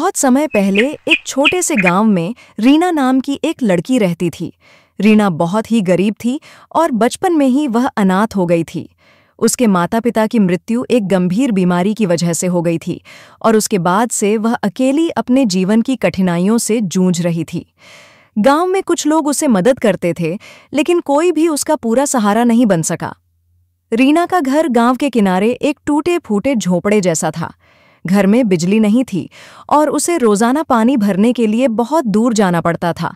बहुत समय पहले एक छोटे से गांव में रीना नाम की एक लड़की रहती थी। रीना बहुत ही गरीब थी और बचपन में ही वह अनाथ हो गई थी। उसके माता पिता की मृत्यु एक गंभीर बीमारी की वजह से हो गई थी और उसके बाद से वह अकेली अपने जीवन की कठिनाइयों से जूझ रही थी। गांव में कुछ लोग उसे मदद करते थे, लेकिन कोई भी उसका पूरा सहारा नहीं बन सका। रीना का घर गांव के किनारे एक टूटे फूटे झोंपड़े जैसा था। घर में बिजली नहीं थी और उसे रोजाना पानी भरने के लिए बहुत दूर जाना पड़ता था।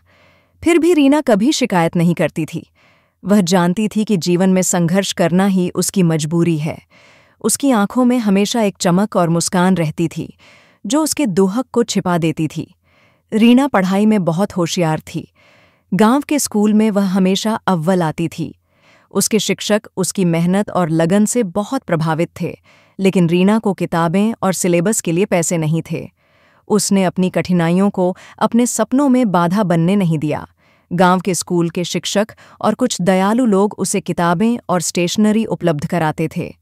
फिर भी रीना कभी शिकायत नहीं करती थी। वह जानती थी कि जीवन में संघर्ष करना ही उसकी मजबूरी है। उसकी आंखों में हमेशा एक चमक और मुस्कान रहती थी, जो उसके दुहक को छिपा देती थी। रीना पढ़ाई में बहुत होशियार थी। गांव के स्कूल में वह हमेशा अव्वल आती थी। उसके शिक्षक उसकी मेहनत और लगन से बहुत प्रभावित थे, लेकिन रीना को किताबें और सिलेबस के लिए पैसे नहीं थे। उसने अपनी कठिनाइयों को अपने सपनों में बाधा बनने नहीं दिया। गांव के स्कूल के शिक्षक और कुछ दयालु लोग उसे किताबें और स्टेशनरी उपलब्ध कराते थे।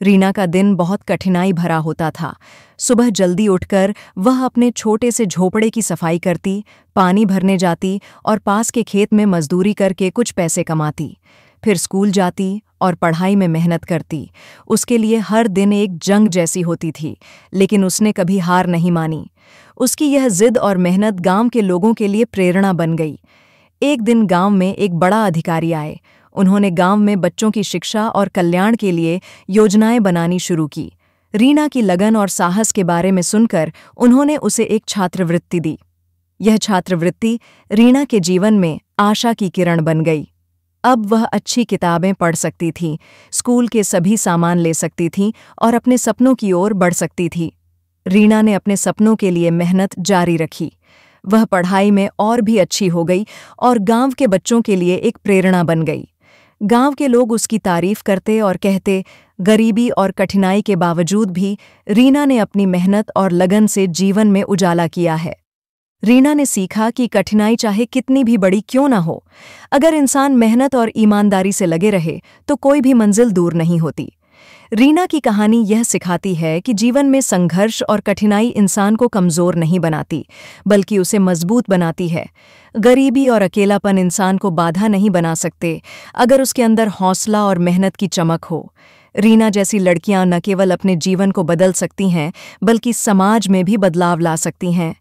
रीना का दिन बहुत कठिनाई भरा होता था। सुबह जल्दी उठकर वह अपने छोटे से झोपड़े की सफाई करती, पानी भरने जाती और पास के खेत में मजदूरी करके कुछ पैसे कमाती। फिर स्कूल जाती और पढ़ाई में मेहनत करती। उसके लिए हर दिन एक जंग जैसी होती थी, लेकिन उसने कभी हार नहीं मानी। उसकी यह जिद और मेहनत गांव के लोगों के लिए प्रेरणा बन गई। एक दिन गांव में एक बड़ा अधिकारी आए। उन्होंने गांव में बच्चों की शिक्षा और कल्याण के लिए योजनाएं बनानी शुरू की। रीना की लगन और साहस के बारे में सुनकर उन्होंने उसे एक छात्रवृत्ति दी। यह छात्रवृत्ति रीना के जीवन में आशा की किरण बन गई। अब वह अच्छी किताबें पढ़ सकती थी, स्कूल के सभी सामान ले सकती थी और अपने सपनों की ओर बढ़ सकती थी। रीना ने अपने सपनों के लिए मेहनत जारी रखी। वह पढ़ाई में और भी अच्छी हो गई और गांव के बच्चों के लिए एक प्रेरणा बन गई। गांव के लोग उसकी तारीफ करते और कहते, गरीबी और कठिनाई के बावजूद भी रीना ने अपनी मेहनत और लगन से जीवन में उजाला किया है। रीना ने सीखा कि कठिनाई चाहे कितनी भी बड़ी क्यों ना हो, अगर इंसान मेहनत और ईमानदारी से लगे रहे तो कोई भी मंजिल दूर नहीं होती। रीना की कहानी यह सिखाती है कि जीवन में संघर्ष और कठिनाई इंसान को कमज़ोर नहीं बनाती, बल्कि उसे मजबूत बनाती है। गरीबी और अकेलापन इंसान को बाधा नहीं बना सकते, अगर उसके अंदर हौसला और मेहनत की चमक हो। रीना जैसी लड़कियां न केवल अपने जीवन को बदल सकती हैं, बल्कि समाज में भी बदलाव ला सकती हैं।